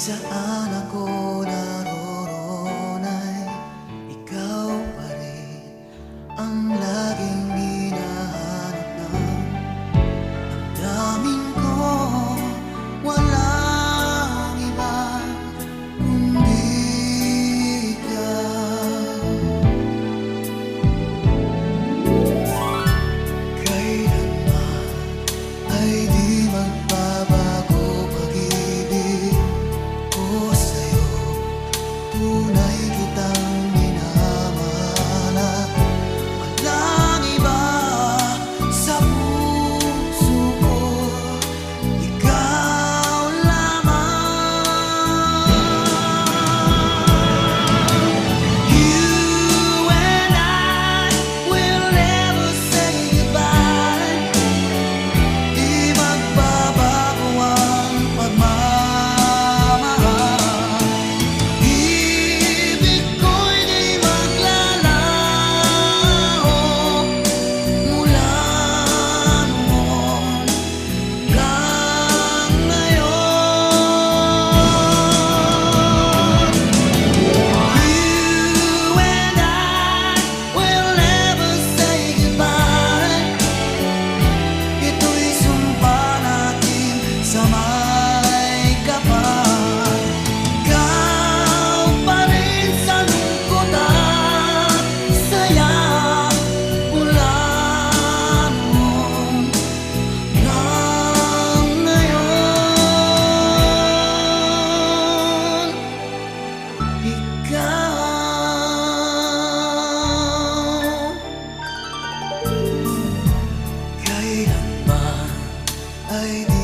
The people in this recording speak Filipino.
saan ako naroon ay ikaw pa rin ang laging hinahanap ng damdamin ko. Walang iba kundi ikaw. Kailanman ay di magbabago pag-ibig ko sa'yo. Tunay kitang minamahal. Walang iba sa puso ko, ikaw lamang. You and I will never say goodbye. Di magbabago ang pagmamahal. Ibig ko'y di maglalaho mula noon hanggang ngayon. You and I will never say goodbye. Ito'y sumpa natin sa may kapal. Ikaw pa rin sa lungkot at saya mula noon hanggang ngayon. Ikaw kailanman ay di